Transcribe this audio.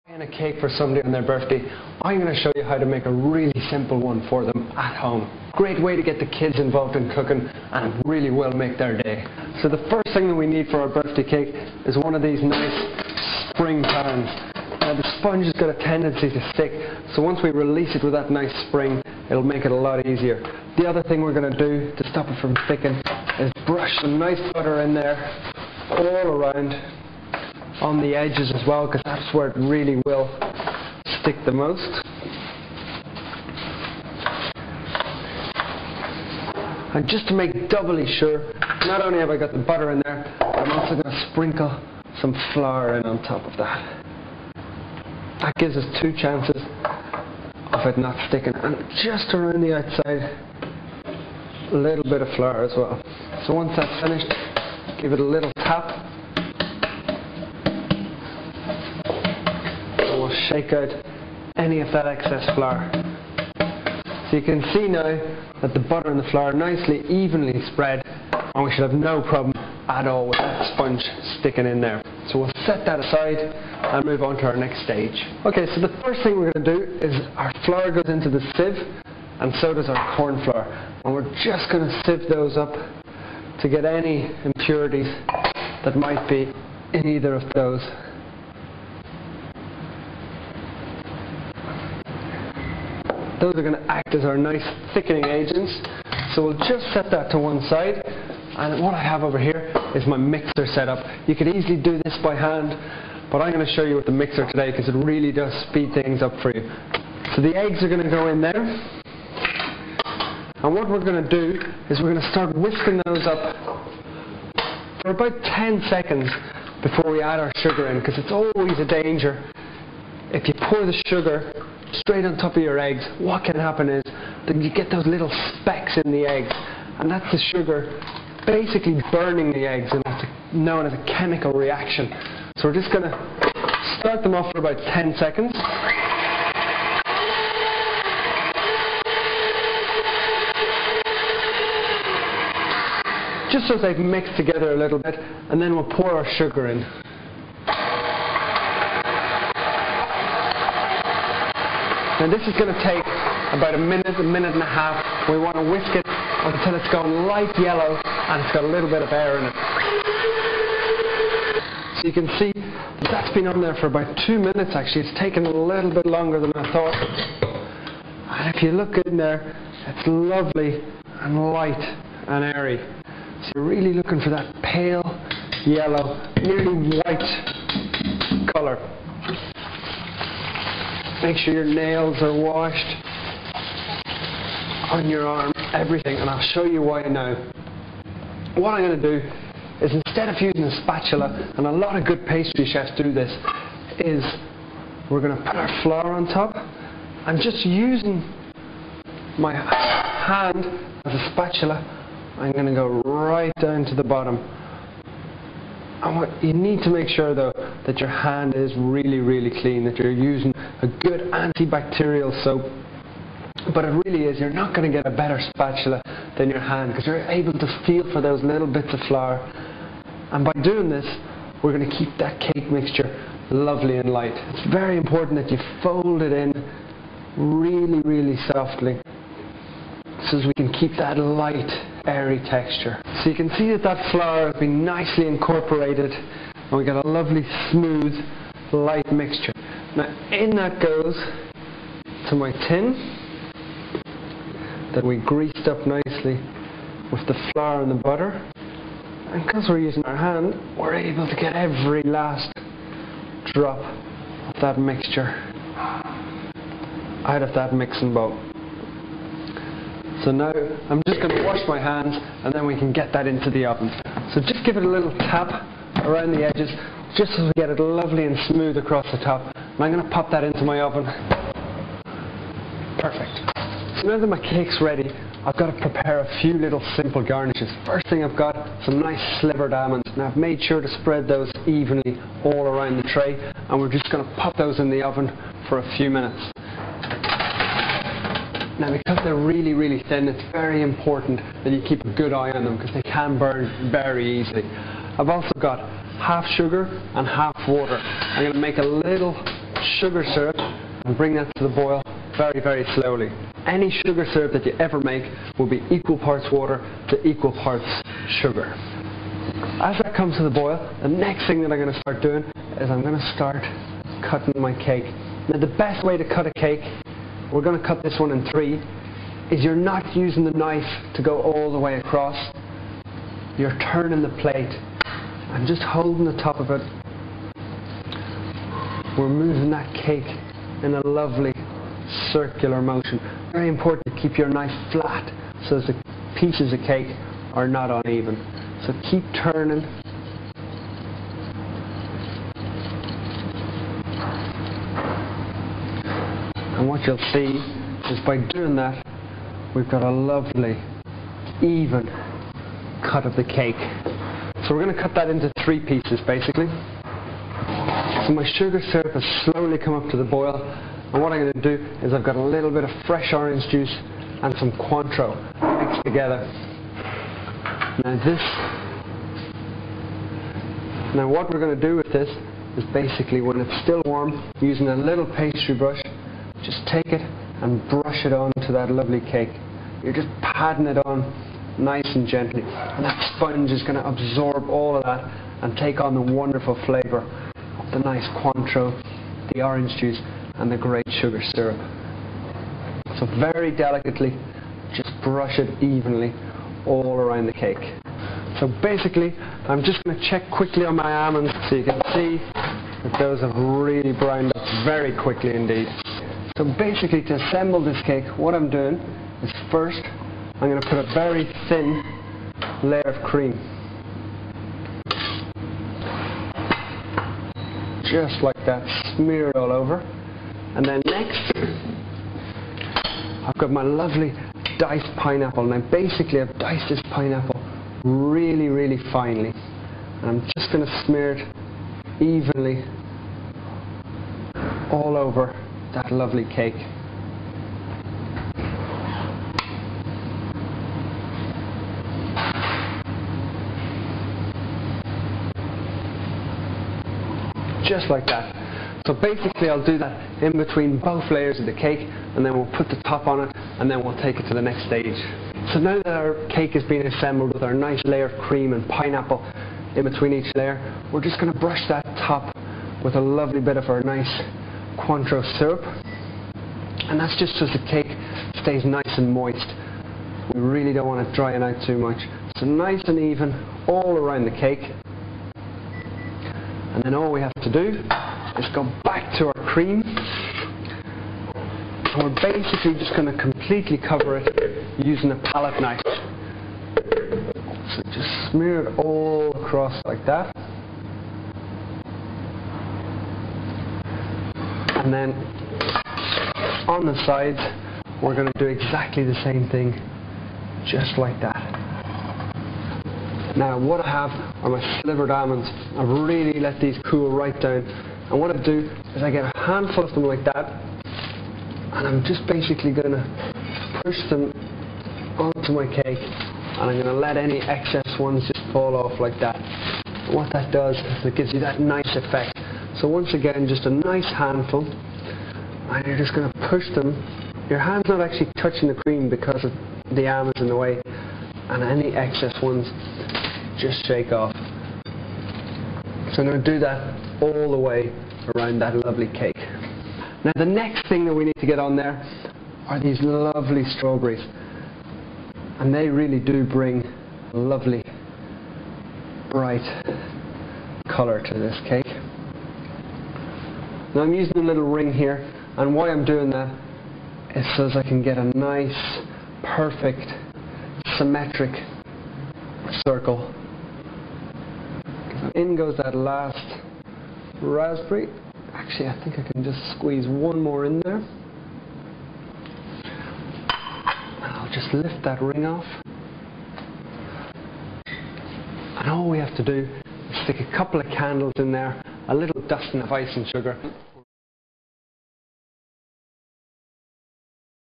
And a cake for somebody on their birthday, I'm going to show you how to make a really simple one for them at home. Great way to get the kids involved in cooking, and it really will make their day. So the first thing that we need for our birthday cake is one of these nice spring pans. Now the sponge has got a tendency to stick, so once we release it with that nice spring, it'll make it a lot easier. The other thing we're going to do to stop it from sticking is brush some nice butter in there all around on the edges as well, because that's where it really will stick the most. And just to make doubly sure, not only have I got the butter in there, but I'm also going to sprinkle some flour in on top of that. That gives us 2 chances of it not sticking. And just around the outside, a little bit of flour as well. So once that's finished, give it a little tap. Shake out any of that excess flour. So you can see now that the butter and the flour are nicely evenly spread, and we should have no problem at all with that sponge sticking in there. So we'll set that aside and move on to our next stage. Okay, so the first thing we're going to do is our flour goes into the sieve, and so does our corn flour. And we're just going to sieve those up to get any impurities that might be in either of those. Those are going to act as our nice thickening agents. So we'll just set that to one side. And what I have over here is my mixer set up. You could easily do this by hand, but I'm going to show you with the mixer today because it really does speed things up for you. So the eggs are going to go in there. And what we're going to do is we're going to start whisking those up for about 10 seconds before we add our sugar in, because it's always a danger. If you pour the sugar straight on top of your eggs, what can happen is that you get those little specks in the eggs, and that's the sugar basically burning the eggs, and that's known as a chemical reaction. So we're just going to start them off for about 10 seconds. Just so they've mixed together a little bit, and then we'll pour our sugar in. Now this is going to take about a minute and a half. We want to whisk it until it's gone light yellow and it's got a little bit of air in it. So you can see that that's been on there for about 2 minutes actually. It's taken a little bit longer than I thought. And if you look in there, it's lovely and light and airy. So you're really looking for that pale yellow, nearly white colour. Make sure your nails are washed on your arm, everything, and I'll show you why now. What I'm going to do is, instead of using a spatula, and a lot of good pastry chefs do this, is we're going to put our flour on top. I'm just using my hand as a spatula. I'm going to go right down to the bottom. And what you need to make sure though, that your hand is really, really clean, that you're using a good antibacterial soap. But it really is, you're not going to get a better spatula than your hand, because you're able to feel for those little bits of flour. And by doing this, we're going to keep that cake mixture lovely and light. It's very important that you fold it in really, really softly, so as we can keep that light, airy texture. So you can see that that flour has been nicely incorporated, and we got a lovely, smooth, light mixture. Now in that goes to my tin that we greased up nicely with the flour and the butter. And because we're using our hand, we're able to get every last drop of that mixture out of that mixing bowl. So now I'm just going to wash my hands, and then we can get that into the oven. So just give it a little tap around the edges, just so we get it lovely and smooth across the top. And I'm going to pop that into my oven. Perfect. So now that my cake's ready, I've got to prepare a few little simple garnishes. First thing I've got some nice slivered almonds. Now I've made sure to spread those evenly all around the tray, and we're just going to pop those in the oven for a few minutes. Now because they're really, really thin, it's very important that you keep a good eye on them, because they can burn very easily. I've also got half sugar and half water. I'm going to make a little sugar syrup and bring that to the boil very, very slowly. Any sugar syrup that you ever make will be equal parts water to equal parts sugar. As that comes to the boil, the next thing that I'm going to start doing is I'm going to start cutting my cake. Now the best way to cut a cake, we're going to cut this one in 3, is you're not using the knife to go all the way across. You're turning the plate and just holding the top of it. We're moving that cake in a lovely circular motion. Very important to keep your knife flat so that the pieces of cake are not uneven. So keep turning. And what you'll see is by doing that, we've got a lovely, even cut of the cake. So we're going to cut that into 3 pieces basically. So my sugar syrup has slowly come up to the boil, and what I'm going to do is I've got a little bit of fresh orange juice and some Cointreau mixed together. Now what we're going to do with this is basically, when it's still warm, using a little pastry brush, just take it and brush it onto that lovely cake. You're just patting it on nice and gently, and that sponge is going to absorb all of that and take on the wonderful flavour of the nice Cointreau, the orange juice and the great sugar syrup. So very delicately, just brush it evenly all around the cake. So basically, I'm just going to check quickly on my almonds so you can see that those have really browned up very quickly indeed. So basically, to assemble this cake, what I'm doing is first I'm going to put a very thin layer of cream. Just like that, smear it all over. And then next, I've got my lovely diced pineapple. Now basically I've diced this pineapple really, really finely. And I'm just going to smear it evenly all over that lovely cake. Just like that. So basically I'll do that in between both layers of the cake, and then we'll put the top on it, and then we'll take it to the next stage. So now that our cake has been assembled with our nice layer of cream and pineapple in between each layer, we're just going to brush that top with a lovely bit of our nice Cointreau syrup, and that's just so the cake stays nice and moist. We really don't want to dry it out too much. So nice and even all around the cake, and then all we have to do is go back to our cream, and we're basically just going to completely cover it using a palette knife. So just smear it all across like that. And then on the sides, we're going to do exactly the same thing, just like that. Now what I have are my slivered almonds. I've really let these cool right down. And what I do is I get a handful of them like that, and I'm just basically going to push them onto my cake, and I'm going to let any excess ones just fall off like that. And what that does is it gives you that nice effect. So once again, just a nice handful, and you're just going to push them. Your hand's not actually touching the cream because of the almonds in the way, and any excess ones just shake off. So I'm going to do that all the way around that lovely cake. Now the next thing that we need to get on there are these lovely strawberries, and they really do bring a lovely bright colour to this cake. Now I'm using a little ring here, and why I'm doing that is so as I can get a nice, perfect, symmetric circle. In goes that last raspberry. Actually, I think I can just squeeze one more in there. And I'll just lift that ring off. And all we have to do is stick a couple of candles in there, a little dusting of icing sugar,